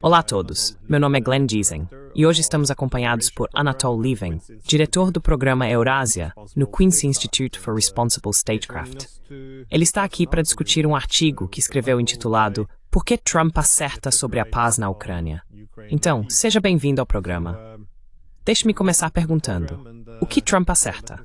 Olá a todos, meu nome é Glenn Giesen e hoje estamos acompanhados por Anatol Lieven, diretor do programa Eurásia no Queen's Institute for Responsible Statecraft. Ele está aqui para discutir um artigo que escreveu intitulado Por que Trump acerta sobre a paz na Ucrânia? Então, seja bem-vindo ao programa. Deixe-me começar perguntando, o que Trump acerta?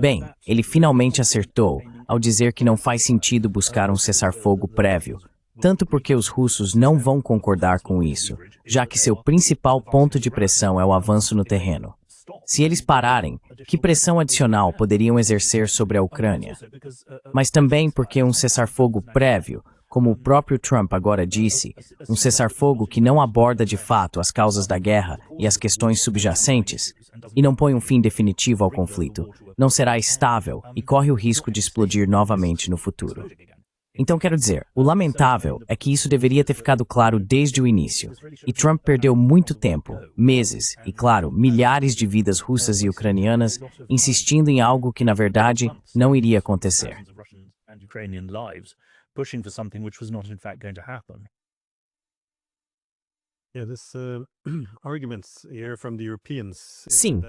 Bem, ele finalmente acertou ao dizer que não faz sentido buscar um cessar-fogo prévio, tanto porque os russos não vão concordar com isso, já que seu principal ponto de pressão é o avanço no terreno. Se eles pararem, que pressão adicional poderiam exercer sobre a Ucrânia? Mas também porque um cessar-fogo prévio, como o próprio Trump agora disse, um cessar-fogo que não aborda de fato as causas da guerra e as questões subjacentes, e não põe um fim definitivo ao conflito, não será estável e corre o risco de explodir novamente no futuro. Então quero dizer, o lamentável é que isso deveria ter ficado claro desde o início, e Trump perdeu muito tempo, meses e, claro, milhares de vidas russas e ucranianas insistindo em algo que, na verdade, não iria acontecer. Pushing for something which was not in fact going to happen. Sim,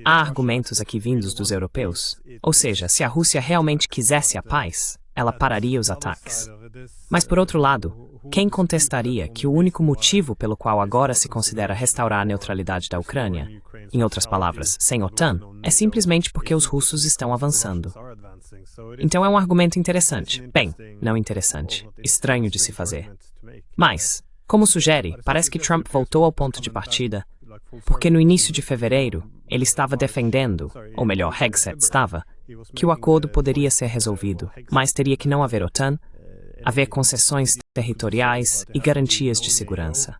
há argumentos aqui vindos dos europeus. Ou seja, se a Rússia realmente quisesse a paz, ela pararia os ataques. Mas, por outro lado, quem contestaria que o único motivo pelo qual agora se considera restaurar a neutralidade da Ucrânia, em outras palavras, sem OTAN, é simplesmente porque os russos estão avançando? Então é um argumento interessante. Bem, não interessante. Estranho de se fazer. Mas, como sugere, parece que Trump voltou ao ponto de partida, porque no início de fevereiro, ele estava defendendo, ou melhor, Hegseth estava, que o acordo poderia ser resolvido, mas teria que não haver OTAN, haver concessões territoriais e garantias de segurança.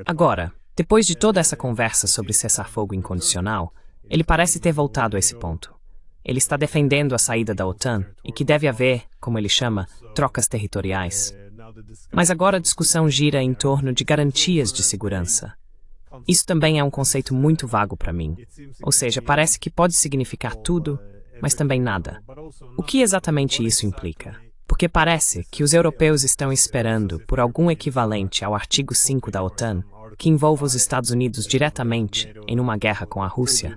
Agora, depois de toda essa conversa sobre cessar-fogo incondicional, ele parece ter voltado a esse ponto. Ele está defendendo a saída da OTAN e que deve haver, como ele chama, trocas territoriais. Mas agora a discussão gira em torno de garantias de segurança. Isso também é um conceito muito vago para mim. Ou seja, parece que pode significar tudo, mas também nada. O que exatamente isso implica? Porque parece que os europeus estão esperando por algum equivalente ao artigo 5 da OTAN, que envolva os Estados Unidos diretamente em uma guerra com a Rússia.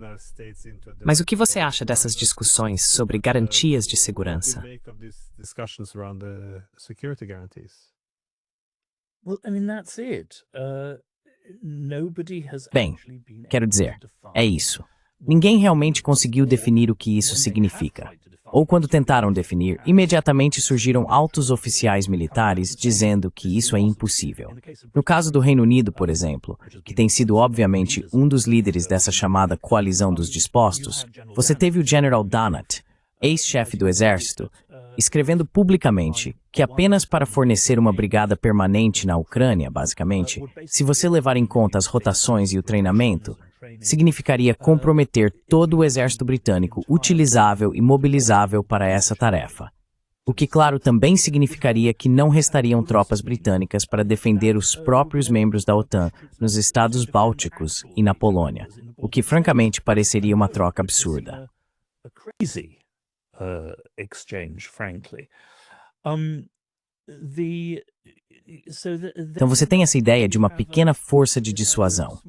Mas o que você acha dessas discussões sobre garantias de segurança? Bem, quero dizer, é isso. Ninguém realmente conseguiu definir o que isso significa. Ou quando tentaram definir, imediatamente surgiram altos oficiais militares dizendo que isso é impossível. No caso do Reino Unido, por exemplo, que tem sido obviamente um dos líderes dessa chamada coalizão dos dispostos, você teve o General Donat, ex-chefe do exército, escrevendo publicamente que apenas para fornecer uma brigada permanente na Ucrânia, basicamente, se você levar em conta as rotações e o treinamento, significaria comprometer todo o exército britânico utilizável e mobilizável para essa tarefa. O que, claro, também significaria que não restariam tropas britânicas para defender os próprios membros da OTAN nos estados bálticos e na Polônia, o que francamente pareceria uma troca absurda. Então você tem essa ideia de uma pequena força de dissuasão.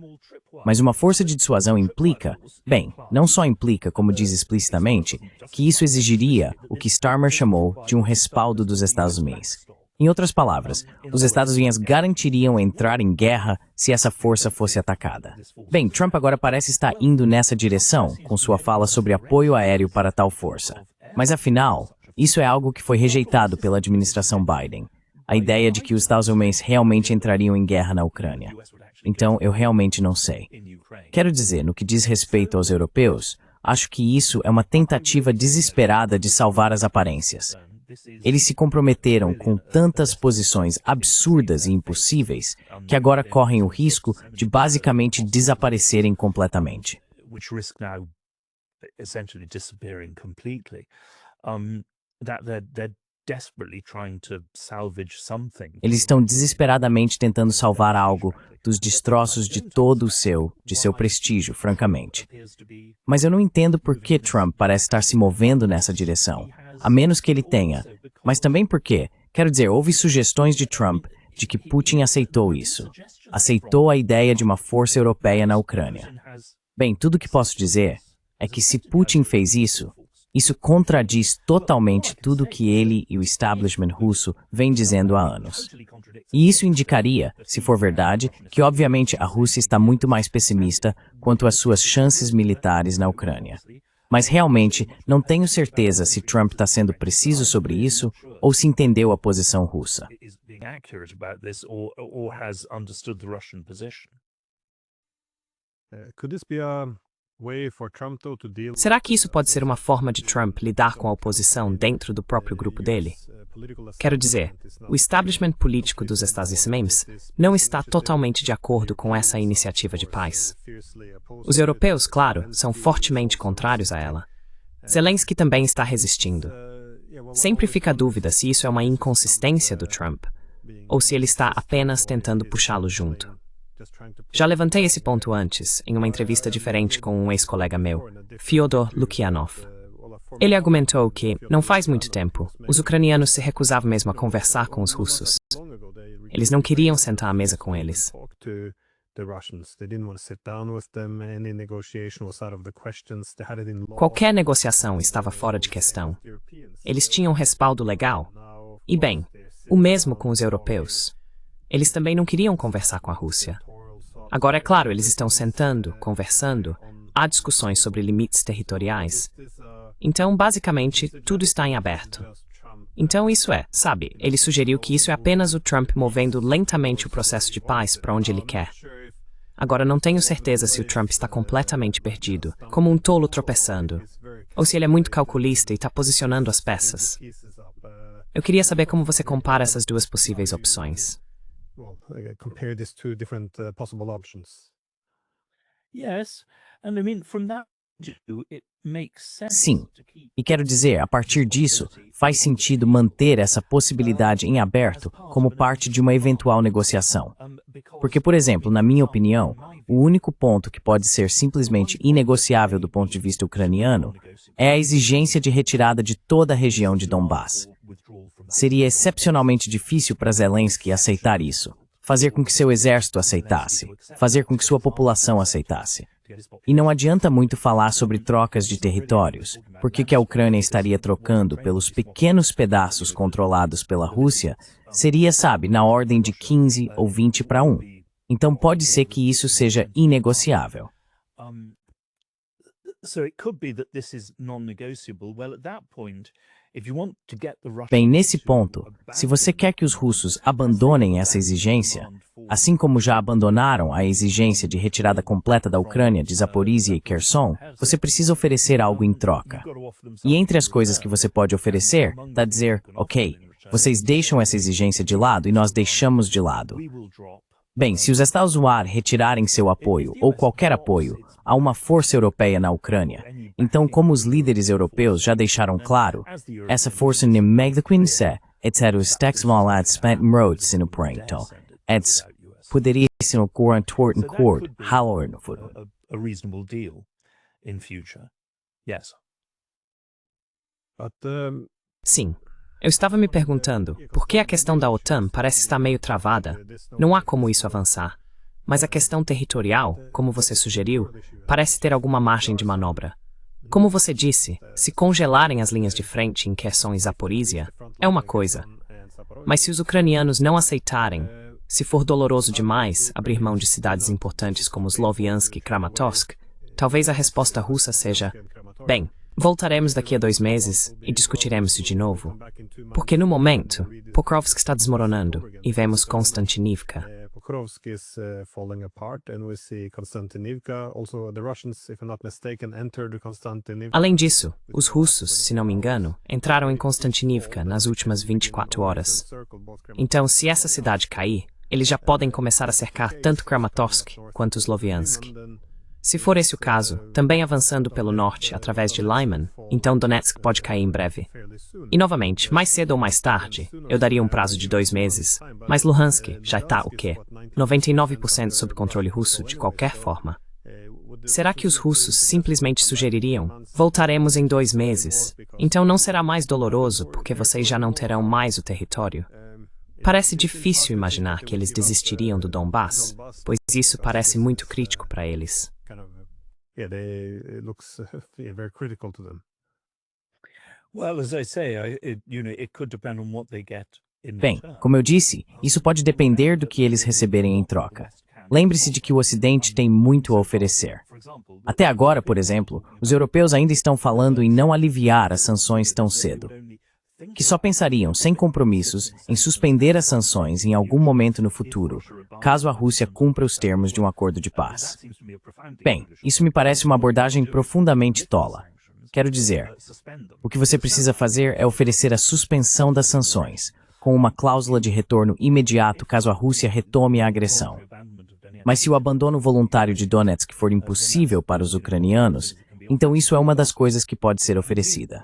Mas uma força de dissuasão implica, bem, não só implica, como diz explicitamente, que isso exigiria o que Starmer chamou de um respaldo dos Estados Unidos. Em outras palavras, os Estados Unidos garantiriam entrar em guerra se essa força fosse atacada. Bem, Trump agora parece estar indo nessa direção com sua fala sobre apoio aéreo para tal força. Mas afinal, isso é algo que foi rejeitado pela administração Biden. A ideia de que os Estados Unidos realmente entrariam em guerra na Ucrânia. Então, eu realmente não sei. Quero dizer, no que diz respeito aos europeus, acho que isso é uma tentativa desesperada de salvar as aparências. Eles se comprometeram com tantas posições absurdas e impossíveis que agora correm o risco de basicamente desaparecerem completamente. Eles estão desesperadamente tentando salvar algo dos destroços de todo de seu prestígio, francamente. Mas eu não entendo por que Trump parece estar se movendo nessa direção, a menos que ele tenha. Mas também porque, quero dizer, houve sugestões de Trump de que Putin aceitou isso. Aceitou a ideia de uma força europeia na Ucrânia. Bem, tudo o que posso dizer é que se Putin fez isso, isso contradiz totalmente tudo que ele e o establishment russo vêm dizendo há anos. E isso indicaria, se for verdade, que obviamente a Rússia está muito mais pessimista quanto às suas chances militares na Ucrânia. Mas realmente não tenho certeza se Trump está sendo preciso sobre isso ou se entendeu a posição russa. Será que isso pode ser uma forma de Trump lidar com a oposição dentro do próprio grupo dele? Quero dizer, o establishment político dos Estados Unidos não está totalmente de acordo com essa iniciativa de paz. Os europeus, claro, são fortemente contrários a ela. Zelensky também está resistindo. Sempre fica a dúvida se isso é uma inconsistência do Trump, ou se ele está apenas tentando puxá-lo junto. Já levantei esse ponto antes, em uma entrevista diferente com um ex-colega meu, Fyodor Lukyanov. Ele argumentou que, não faz muito tempo, os ucranianos se recusavam mesmo a conversar com os russos. Eles não queriam sentar à mesa com eles. Qualquer negociação estava fora de questão. Eles tinham respaldo legal. E bem, o mesmo com os europeus. Eles também não queriam conversar com a Rússia. Agora, é claro, eles estão sentando, conversando, há discussões sobre limites territoriais. Então, basicamente, tudo está em aberto. Então, isso é, sabe, ele sugeriu que isso é apenas o Trump movendo lentamente o processo de paz para onde ele quer. Agora, não tenho certeza se o Trump está completamente perdido, como um tolo tropeçando, ou se ele é muito calculista e está posicionando as peças. Eu queria saber como você compara essas duas possíveis opções. Compare these two different possible options. Yes, and I mean from that it makes sense. Sim, e quero dizer, a partir disso, faz sentido manter essa possibilidade em aberto como parte de uma eventual negociação. Porque, por exemplo, na minha opinião, o único ponto que pode ser simplesmente inegociável do ponto de vista ucraniano é a exigência de retirada de toda a região de Donbass. Seria excepcionalmente difícil para Zelensky aceitar isso, fazer com que seu exército aceitasse, fazer com que sua população aceitasse. E não adianta muito falar sobre trocas de territórios, porque que a Ucrânia estaria trocando pelos pequenos pedaços controlados pela Rússia seria, sabe, na ordem de 15 ou 20 para 1. Então pode ser que isso seja inegociável. Bem, nesse ponto, se você quer que os russos abandonem essa exigência, assim como já abandonaram a exigência de retirada completa da Ucrânia de Zaporizhia e Kherson, você precisa oferecer algo em troca. E entre as coisas que você pode oferecer, está dizer, ok, vocês deixam essa exigência de lado e nós deixamos de lado. Bem, se os Estados Unidos retirarem seu apoio, ou qualquer apoio, a uma força europeia na Ucrânia, então como os líderes europeus já deixaram claro, essa força nem megdaquinse, etc. os textvalad spent roads in Ucrânia, etc. poderia ser um quarantorten cord, halor no futuro. A reasonable deal in future. Yes. Sim. Eu estava me perguntando, por que a questão da OTAN parece estar meio travada? Não há como isso avançar. Mas a questão territorial, como você sugeriu, parece ter alguma margem de manobra. Como você disse, se congelarem as linhas de frente em Kherson e Zaporizhia, é uma coisa. Mas se os ucranianos não aceitarem, se for doloroso demais abrir mão de cidades importantes como Sloviansk e Kramatorsk, talvez a resposta russa seja, bem, voltaremos daqui a 2 meses e discutiremos isso de novo. Porque no momento, Pokrovsk está desmoronando e vemos Konstantinivka. Pokrovsk is falling apart and we see Konstantinivka. Also the Russians, if I'm not mistaken, entered Konstantinivka. Além disso, os russos, se não me engano, entraram em Konstantinivka nas últimas 24 horas. Então, se essa cidade cair, eles já podem começar a cercar tanto Kramatorsk quanto Sloviansk. Se for esse o caso, também avançando pelo norte através de Lyman, então Donetsk pode cair em breve. E novamente, mais cedo ou mais tarde, eu daria um prazo de 2 meses, mas Luhansk já está o quê? 99% sob controle russo de qualquer forma. Será que os russos simplesmente sugeririam: voltaremos em 2 meses, então não será mais doloroso porque vocês já não terão mais o território? Parece difícil imaginar que eles desistiriam do Donbass, pois isso parece muito crítico para eles. It looks very critical to them. Well, as I say, it could depend on what they get in Bem, return. como eu disse, isso pode depender do que eles receberem em troca. Lembre-se de que o Ocidente tem muito a oferecer. Até agora, por exemplo, os europeus ainda estão falando em não aliviar as sanções tão cedo. Que só pensariam, sem compromissos, em suspender as sanções em algum momento no futuro, caso a Rússia cumpra os termos de um acordo de paz. Bem, isso me parece uma abordagem profundamente tola. Quero dizer, o que você precisa fazer é oferecer a suspensão das sanções, com uma cláusula de retorno imediato caso a Rússia retome a agressão. Mas se o abandono voluntário de Donetsk for impossível para os ucranianos, então isso é uma das coisas que pode ser oferecida.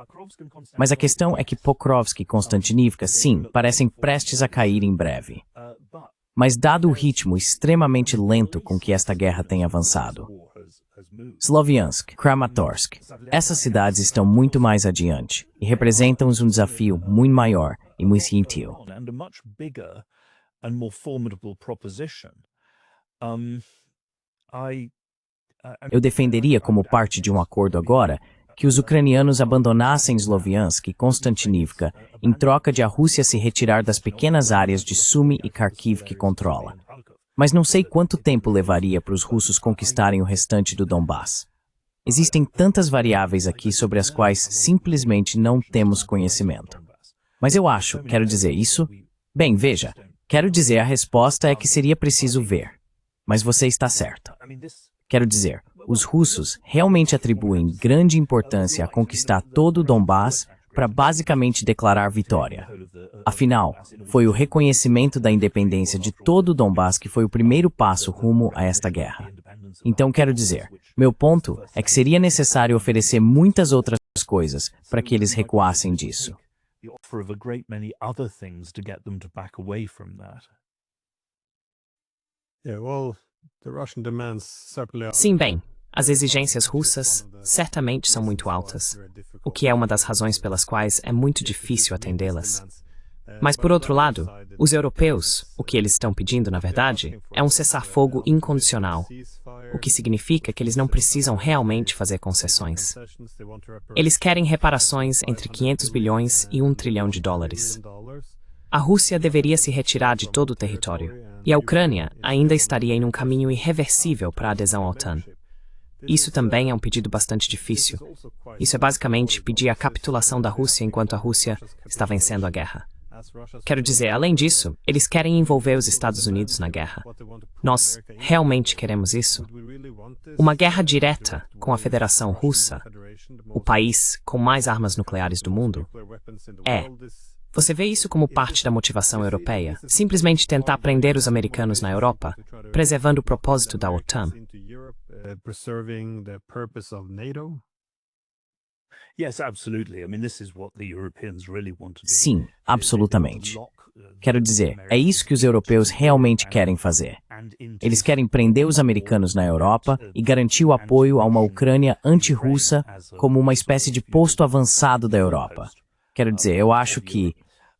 Mas a questão é que Pokrovsk e Konstantinivka, sim, parecem prestes a cair em breve. Mas dado o ritmo extremamente lento com que esta guerra tem avançado, Sloviansk, Kramatorsk, essas cidades estão muito mais adiante e representam um desafio muito maior e muito gentil. And a much bigger and more formidable proposition. Eu defenderia como parte de um acordo agora que os ucranianos abandonassem Sloviansk e Konstantinivka em troca de a Rússia se retirar das pequenas áreas de Sumy e Kharkiv que controla. Mas não sei quanto tempo levaria para os russos conquistarem o restante do Donbass. Existem tantas variáveis aqui sobre as quais simplesmente não temos conhecimento. Mas eu acho, quero dizer isso? Bem, veja, quero dizer a resposta é que seria preciso ver. Mas você está certo. Quero dizer, os russos realmente atribuem grande importância a conquistar todo o Donbass para basicamente declarar vitória. Afinal, foi o reconhecimento da independência de todo o Donbass que foi o primeiro passo rumo a esta guerra. Então quero dizer, meu ponto é que seria necessário oferecer muitas outras coisas para que eles recuassem disso. Sim, bem, as exigências russas certamente são muito altas, o que é uma das razões pelas quais é muito difícil atendê-las. Mas, por outro lado, os europeus, o que eles estão pedindo, na verdade, é um cessar-fogo incondicional, o que significa que eles não precisam realmente fazer concessões. Eles querem reparações entre 500 bilhões e 1 trilhão de dólares. A Rússia deveria se retirar de todo o território, e a Ucrânia ainda estaria em um caminho irreversível para a adesão à OTAN. Isso também é um pedido bastante difícil. Isso é basicamente pedir a capitulação da Rússia enquanto a Rússia está vencendo a guerra. Quero dizer, além disso, eles querem envolver os Estados Unidos na guerra. Nós realmente queremos isso? Uma guerra direta com a Federação Russa, o país com mais armas nucleares do mundo? Você vê isso como parte da motivação europeia? Simplesmente tentar prender os americanos na Europa, preservando o propósito da OTAN? Sim, absolutamente. Quero dizer, é isso que os europeus realmente querem fazer. Eles querem prender os americanos na Europa e garantir o apoio a uma Ucrânia anti-russa como uma espécie de posto avançado da Europa. Quero dizer, eu acho que,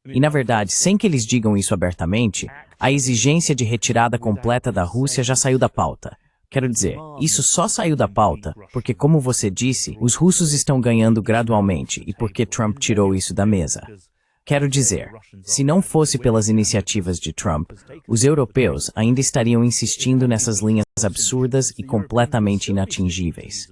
e na verdade, sem que eles digam isso abertamente, a exigência de retirada completa da Rússia já saiu da pauta. Quero dizer, isso só saiu da pauta porque, como você disse, os russos estão ganhando gradualmente e porque Trump tirou isso da mesa. Quero dizer, se não fosse pelas iniciativas de Trump, os europeus ainda estariam insistindo nessas linhas absurdas e completamente inatingíveis.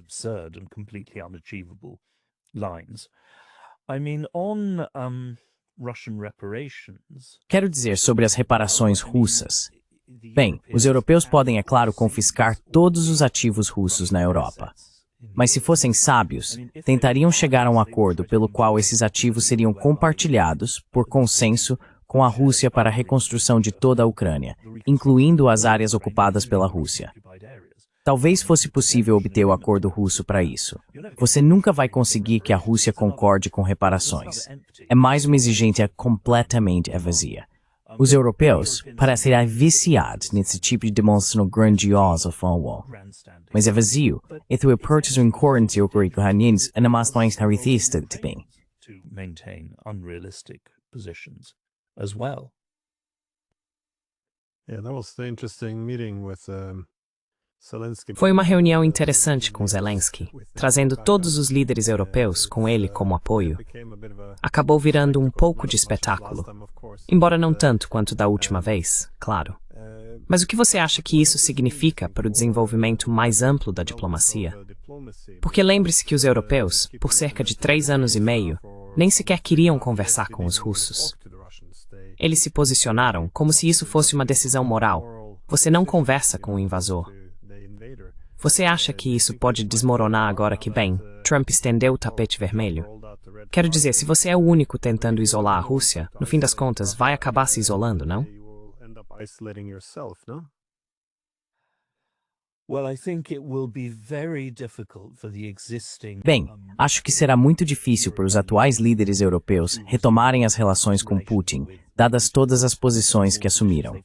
Quero dizer sobre as reparações russas. Bem, os europeus podem, é claro, confiscar todos os ativos russos na Europa. Mas se fossem sábios, tentariam chegar a um acordo pelo qual esses ativos seriam compartilhados, por consenso, com a Rússia para a reconstrução de toda a Ucrânia, incluindo as áreas ocupadas pela Rússia. Talvez fosse possível obter o acordo russo para isso. Você nunca vai conseguir que a Rússia concorde com reparações. É mais uma exigência completamente vazia. Os europeus parecem viciados nesse tipo de demonstração grandiosa formal. Mas é vazio, e tu apertas um corrente ucranianos ainda mais tarifista também. To maintain unrealistic positions as well. Yeah, that was the interesting meeting with Zelensky. Foi uma reunião interessante com Zelensky, trazendo todos os líderes europeus com ele como apoio. Acabou virando um pouco de espetáculo, embora não tanto quanto da última vez, claro. Mas o que você acha que isso significa para o desenvolvimento mais amplo da diplomacia? Porque lembre-se que os europeus, por cerca de 3 anos e meio, nem sequer queriam conversar com os russos. Eles se posicionaram como se isso fosse uma decisão moral. Você não conversa com o invasor. Você acha que isso pode desmoronar agora que, bem, Trump estendeu o tapete vermelho? Quero dizer, se você é o único tentando isolar a Rússia, no fim das contas, vai acabar se isolando, não? Bem, acho que será muito difícil para os atuais líderes europeus retomarem as relações com Putin, dadas todas as posições que assumiram.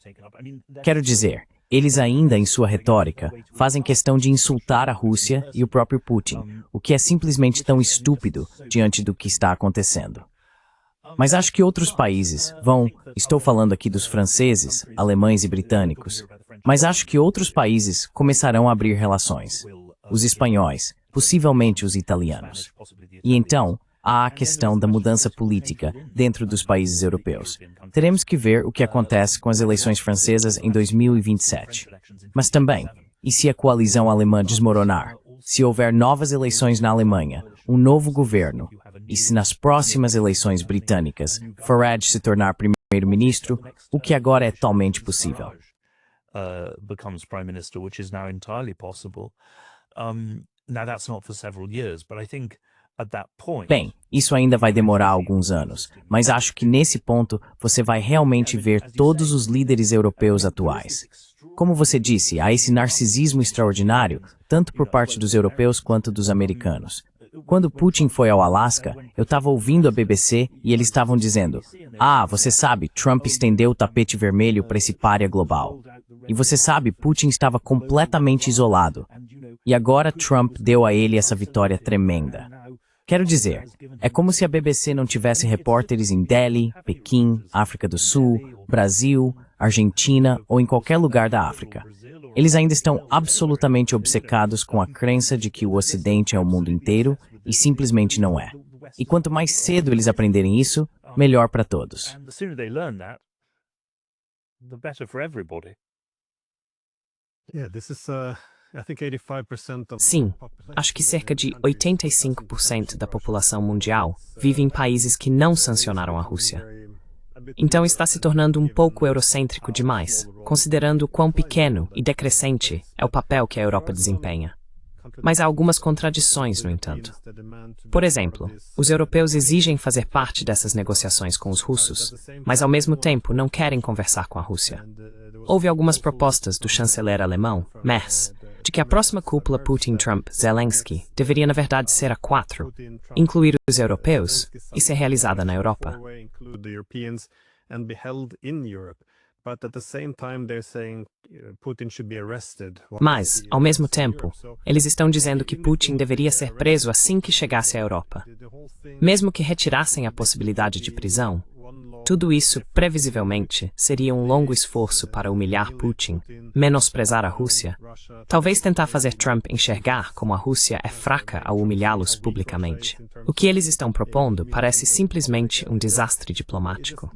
Quero dizer, eles ainda, em sua retórica, fazem questão de insultar a Rússia e o próprio Putin, o que é simplesmente tão estúpido diante do que está acontecendo. Mas acho que outros países estou falando aqui dos franceses, alemães e britânicos, mas acho que outros países começarão a abrir relações. Os espanhóis, possivelmente os italianos. E então, há a questão da mudança política dentro dos países europeus. Teremos que ver o que acontece com as eleições francesas em 2027. Mas também, e se a coalizão alemã desmoronar? Se houver novas eleições na Alemanha, um novo governo, e se nas próximas eleições britânicas Farage se tornar primeiro-ministro, o que agora é totalmente possível. Becomes prime minister, which is now entirely possible. Now that's not for several years, but I think at that point. Bem, isso ainda vai demorar alguns anos, mas acho que nesse ponto você vai realmente ver todos os líderes europeus atuais. Como você disse, há esse narcisismo extraordinário, tanto por parte dos europeus quanto dos americanos. Quando Putin foi ao Alasca, eu estava ouvindo a BBC e eles estavam dizendo: você sabe, Trump estendeu o tapete vermelho para esse pária global. E você sabe, Putin estava completamente isolado. E agora Trump deu a ele essa vitória tremenda. Quero dizer, é como se a BBC não tivesse repórteres em Delhi, Pequim, África do Sul, Brasil, Argentina ou em qualquer lugar da África. Eles ainda estão absolutamente obcecados com a crença de que o Ocidente é o mundo inteiro e simplesmente não é. E quanto mais cedo eles aprenderem isso, melhor para todos. Sim, acho que cerca de 85% da população mundial vive em países que não sancionaram a Rússia. Então está se tornando um pouco eurocêntrico demais, considerando o quão pequeno e decrescente é o papel que a Europa desempenha. Mas há algumas contradições, no entanto. Por exemplo, os europeus exigem fazer parte dessas negociações com os russos, mas ao mesmo tempo não querem conversar com a Rússia. Houve algumas propostas do chanceler alemão, Merz, de que a próxima cúpula Putin-Trump-Zelensky deveria na verdade ser a 4, incluir os europeus e ser realizada na Europa. Mas, ao mesmo tempo, eles estão dizendo que Putin deveria ser preso assim que chegasse à Europa. Mesmo que retirassem a possibilidade de prisão, tudo isso, previsivelmente, seria um longo esforço para humilhar Putin, menosprezar a Rússia, talvez tentar fazer Trump enxergar como a Rússia é fraca ao humilhá-los publicamente. O que eles estão propondo parece simplesmente um desastre diplomático.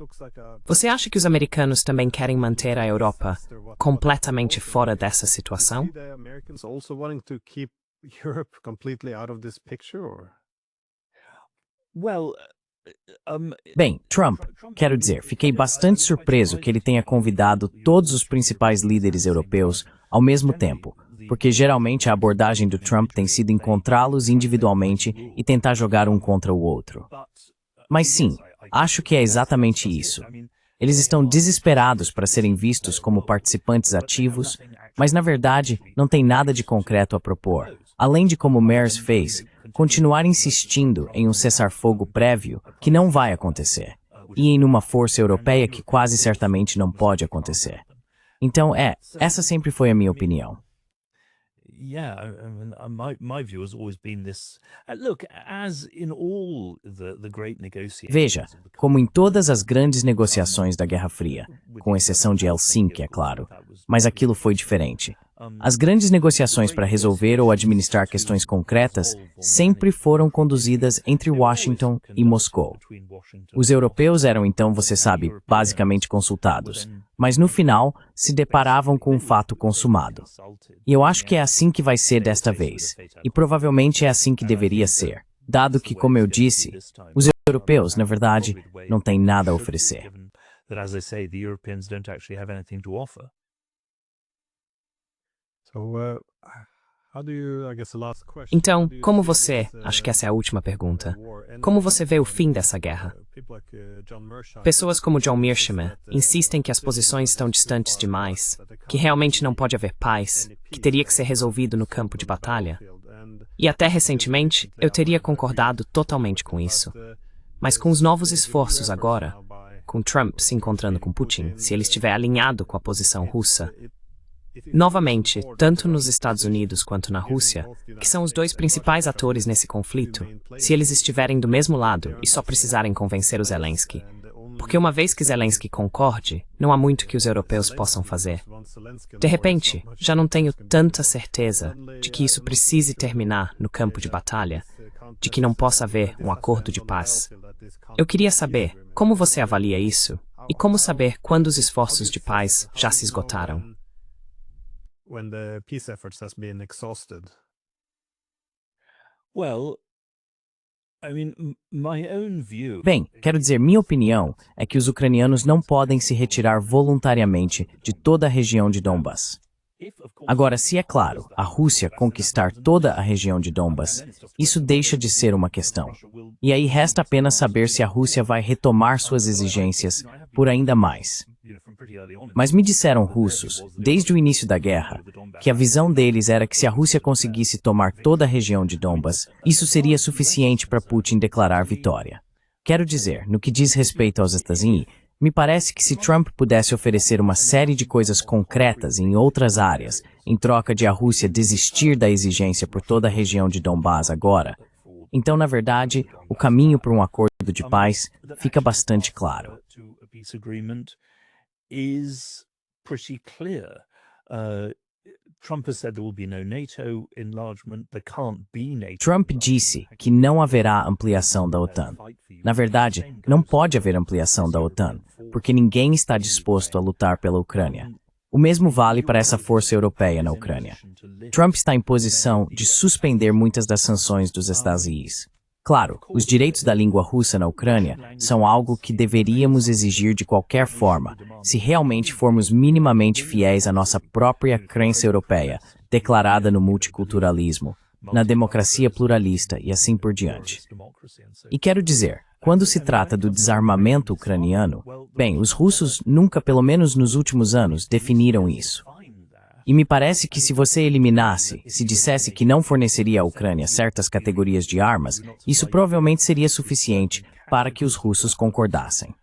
Você acha que os americanos também querem manter a Europa completamente fora dessa situação? Bem, Trump, quero dizer, fiquei bastante surpreso que ele tenha convidado todos os principais líderes europeus ao mesmo tempo, porque geralmente a abordagem do Trump tem sido encontrá-los individualmente e tentar jogar um contra o outro. Mas sim, acho que é exatamente isso. Eles estão desesperados para serem vistos como participantes ativos, Mas na verdade, não tem nada de concreto a propor. Além de como Mears fez, continuar insistindo em um cessar-fogo prévio que não vai acontecer, e em uma força europeia que quase certamente não pode acontecer. Então essa sempre foi a minha opinião. Yeah, I mean, my view has always been this. Look, as in all the great negotiations. Veja, como em todas as grandes negociações da Guerra Fria, com exceção de Helsinki, é claro, mas aquilo foi diferente. As grandes negociações para resolver ou administrar questões concretas sempre foram conduzidas entre Washington e Moscou. Os europeus eram então, você sabe, basicamente consultados, mas no final se deparavam com um fato consumado. E eu acho que é assim que vai ser desta vez, e provavelmente é assim que deveria ser, dado que, como eu disse, os europeus, na verdade, não têm nada a oferecer. Então, como você, acho que essa é a última pergunta, como você vê o fim dessa guerra? Pessoas como John Mearsheimer insistem que as posições estão distantes demais, que realmente não pode haver paz, que teria que ser resolvido no campo de batalha. E até recentemente, eu teria concordado totalmente com isso. Mas com os novos esforços agora, com Trump se encontrando com Putin, se ele estiver alinhado com a posição russa, novamente, tanto nos Estados Unidos quanto na Rússia, que são os dois principais atores nesse conflito, se eles estiverem do mesmo lado e só precisarem convencer o Zelensky. Porque uma vez que Zelensky concorde, não há muito que os europeus possam fazer. De repente, já não tenho tanta certeza de que isso precise terminar no campo de batalha, de que não possa haver um acordo de paz. Eu queria saber como você avalia isso e como saber quando os esforços de paz já se esgotaram. When the peace efforts has been exhausted? Well, I mean, my own view. Bem, quero dizer, minha opinião é que os ucranianos não podem se retirar voluntariamente de toda a região de Donbas. Agora, se é claro, a Rússia conquistar toda a região de Donbas, isso deixa de ser uma questão. E aí resta apenas saber se a Rússia vai retomar suas exigências por ainda mais. Mas me disseram russos, desde o início da guerra, que a visão deles era que se a Rússia conseguisse tomar toda a região de Donbas, isso seria suficiente para Putin declarar vitória. Quero dizer, no que diz respeito aos Stasi, me parece que se Trump pudesse oferecer uma série de coisas concretas em outras áreas, em troca de a Rússia desistir da exigência por toda a região de Donbas agora, então, na verdade, o caminho para um acordo de paz fica bastante claro. Is pretty clear. Trump has said there will be no NATO enlargement. There can't be NATO. Trump disse que não haverá ampliação da OTAN. Na verdade, não pode haver ampliação da OTAN, porque ninguém está disposto a lutar pela Ucrânia. O mesmo vale para essa força europeia na Ucrânia. Trump está em posição de suspender muitas das sanções dos Estados. Claro, os direitos da língua russa na Ucrânia são algo que deveríamos exigir de qualquer forma, se realmente formos minimamente fiéis à nossa própria crença europeia, declarada no multiculturalismo, na democracia pluralista e assim por diante. E quero dizer, quando se trata do desarmamento ucraniano, bem, os russos nunca, pelo menos nos últimos anos, definiram isso. E me parece que se você eliminasse, se dissesse que não forneceria à Ucrânia certas categorias de armas, isso provavelmente seria suficiente para que os russos concordassem.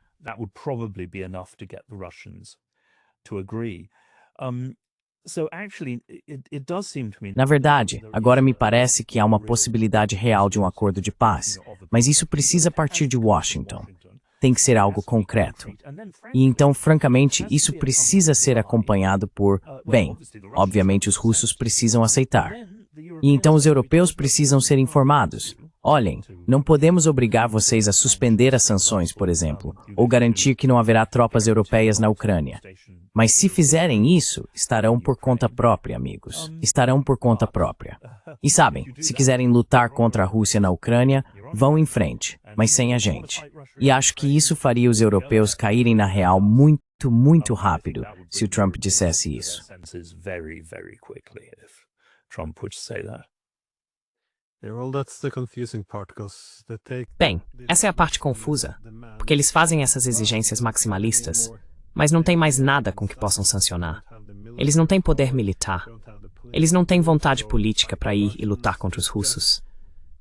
Na verdade, agora me parece que há uma possibilidade real de um acordo de paz, mas isso precisa partir de Washington. Tem que ser algo concreto. E então, francamente, isso precisa ser acompanhado por, bem, obviamente os russos precisam aceitar. E então os europeus precisam ser informados. Olhem, não podemos obrigar vocês a suspender as sanções, por exemplo, ou garantir que não haverá tropas europeias na Ucrânia. Mas se fizerem isso, estarão por conta própria, amigos. Estarão por conta própria. E sabem, se quiserem lutar contra a Rússia na Ucrânia, vão em frente, mas sem a gente. E acho que isso faria os europeus caírem na real muito rápido, se o Trump dissesse isso. Bem, essa é a parte confusa, porque eles fazem essas exigências maximalistas, mas não tem mais nada com que possam sancionar. Eles não têm poder militar. Eles não têm vontade política para ir e lutar contra os russos.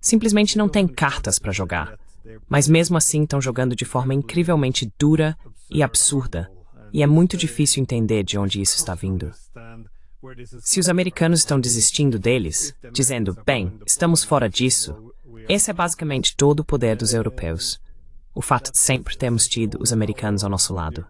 Simplesmente não têm cartas para jogar. Mas mesmo assim estão jogando de forma incrivelmente dura e absurda. E é muito difícil entender de onde isso está vindo. Se os americanos estão desistindo deles, dizendo, bem, estamos fora disso, esse é basicamente todo o poder dos europeus. O fato de sempre termos tido os americanos ao nosso lado.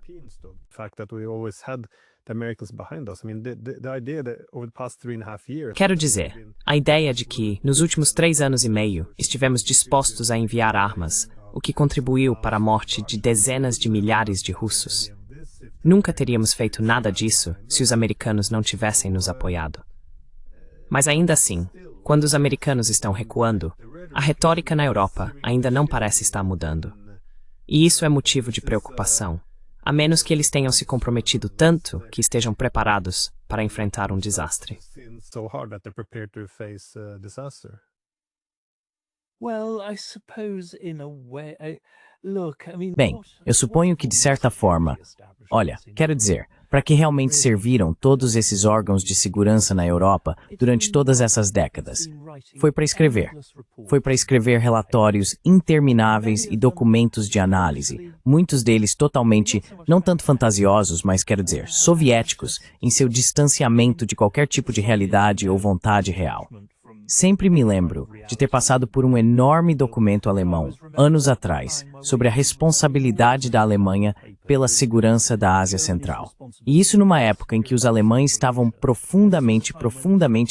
Quero dizer, a ideia de que, nos últimos 3 anos e meio, estivemos dispostos a enviar armas, o que contribuiu para a morte de dezenas de milhares de russos. Nunca teríamos feito nada disso se os americanos não tivessem nos apoiado. Mas ainda assim, quando os americanos estão recuando, a retórica na Europa ainda não parece estar mudando. E isso é motivo de preocupação, a menos que eles tenham se comprometido tanto que estejam preparados para enfrentar um desastre. Bem, eu suponho que de certa forma, olha, quero dizer, para que realmente serviram todos esses órgãos de segurança na Europa durante todas essas décadas? Foi para escrever. Foi para escrever relatórios intermináveis e documentos de análise, muitos deles totalmente, não tanto fantasiosos, mas quero dizer, soviéticos, em seu distanciamento de qualquer tipo de realidade ou vontade real. Sempre me lembro de ter passado por um enorme documento alemão, anos atrás, sobre a responsabilidade da Alemanha pela segurança da Ásia Central. E isso numa época em que os alemães estavam profundamente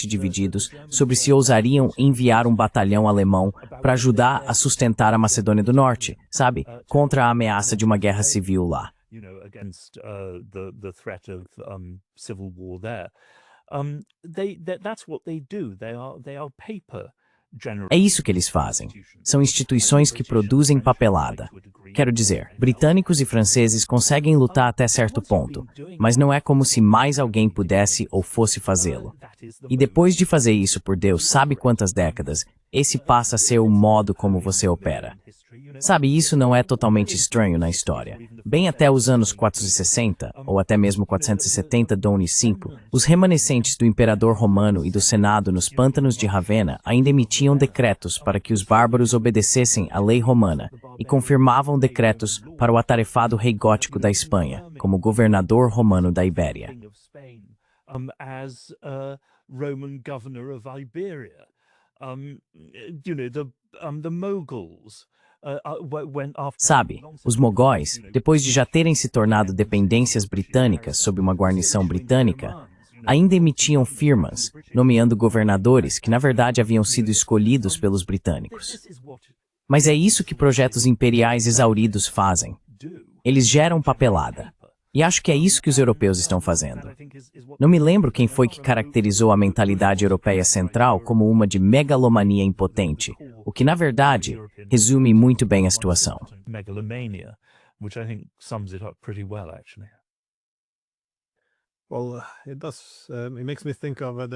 divididos sobre se ousariam enviar um batalhão alemão para ajudar a sustentar a Macedônia do Norte, sabe? Contra a ameaça de uma guerra civil lá. É isso que eles fazem. São instituições que produzem papelada. Quero dizer, britânicos e franceses conseguem lutar até certo ponto, mas não é como se mais alguém pudesse ou fosse fazê-lo. E depois de fazer isso por Deus sabe quantas décadas, esse passa a ser o modo como você opera. Sabe, isso não é totalmente estranho na história. Bem até os anos 460, ou até mesmo 470 do V, os remanescentes do imperador romano e do senado nos pântanos de Ravenna ainda emitiam decretos para que os bárbaros obedecessem à lei romana e confirmavam decretos para o atarefado rei gótico da Espanha, como governador romano da Ibéria. Sabe, os mogóis, depois de já terem se tornado dependências britânicas sob uma guarnição britânica, ainda emitiam firmas, nomeando governadores que na verdade haviam sido escolhidos pelos britânicos. Mas é isso que projetos imperiais exauridos fazem. Eles geram papelada. E acho que é isso que os europeus estão fazendo. Não me lembro quem foi que caracterizou a mentalidade europeia central como uma de megalomania impotente, o que, na verdade, resume muito bem a situação.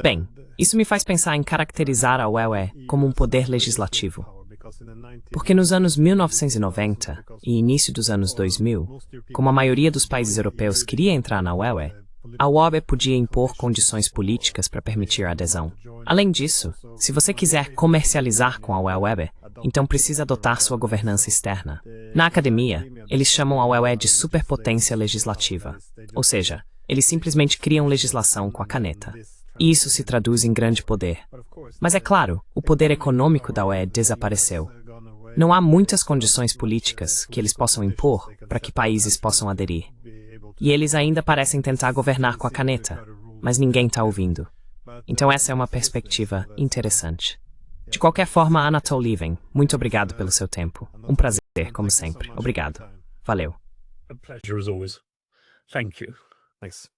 Bem, isso me faz pensar em caracterizar a UE como um poder legislativo. Porque nos anos 1990 e início dos anos 2000, como a maioria dos países europeus queria entrar na UE, a UE podia impor condições políticas para permitir a adesão. Além disso, se você quiser comercializar com a UE, então precisa adotar sua governança externa. Na academia, eles chamam a UE de superpotência legislativa, ou seja, eles simplesmente criam legislação com a caneta. E isso se traduz em grande poder. Mas é claro, o poder econômico da UE desapareceu. Não há muitas condições políticas que eles possam impor para que países possam aderir. E eles ainda parecem tentar governar com a caneta, mas ninguém está ouvindo. Então essa é uma perspectiva interessante. De qualquer forma, Anatol Lieven, muito obrigado pelo seu tempo. Um prazer, como sempre. Obrigado. Valeu. A pleasure as always. Thank you. Thanks.